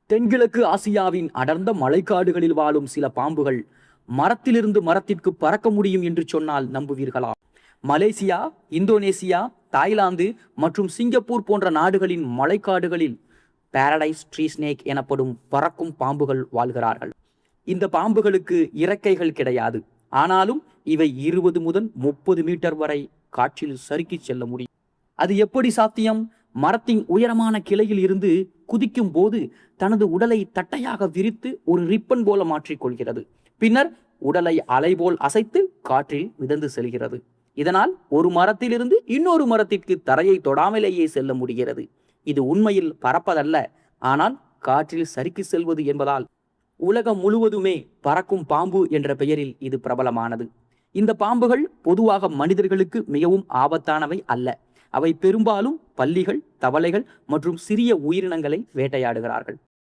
தென்கிழக்கு ஆசியாவின் அடர்ந்த மழைக்காடுகளில் வாழும் சில பாம்புகள் மரத்திலிருந்து மரத்திற்கு பறக்க முடியும் என்று சொன்னால் நம்புவீர்களா? மலேசியா, இந்தோனேசியா, தாய்லாந்து மற்றும் சிங்கப்பூர் போன்ற நாடுகளின் மழைக்காடுகளில் பாரடைஸ் ட்ரீ ஸ்னேக் எனப்படும் பறக்கும் பாம்புகள் வாழ்கிறார்கள். இந்த பாம்புகளுக்கு இறக்கைகள் கிடையாது. ஆனாலும் இவை 20 முதல் 30 மீட்டர் வரை காற்றில் சறுக்கி செல்ல முடியும். அது எப்படி சாத்தியம்? மரத்தின் உயரமான கிளையில் இருந்து குதிக்கும் போது தனது உடலை தட்டையாக விரித்து ஒரு ரிப்பன் போல மாற்றிக்கொள்கிறது. பின்னர் உடலை அலை போல் அசைத்து காற்றில் மிதந்து செல்கிறது. இதனால் ஒரு மரத்திலிருந்து இன்னொரு மரத்திற்கு தரையை தொடாமலேயே செல்ல முடிகிறது. இது உண்மையில் பறப்பதல்ல, ஆனால் காற்றில் சறுக்கி செல்வது என்பதால் உலகம் முழுவதுமே பறக்கும் பாம்பு என்ற பெயரில் இது பிரபலமானது. இந்த பாம்புகள் பொதுவாக மனிதர்களுக்கு மிகவும் ஆபத்தானவை அல்ல. அவை பெரும்பாலும் பல்லிகள், தவளைகள் மற்றும் சிறிய உயிரினங்களை வேட்டையாடுகிறார்கள்.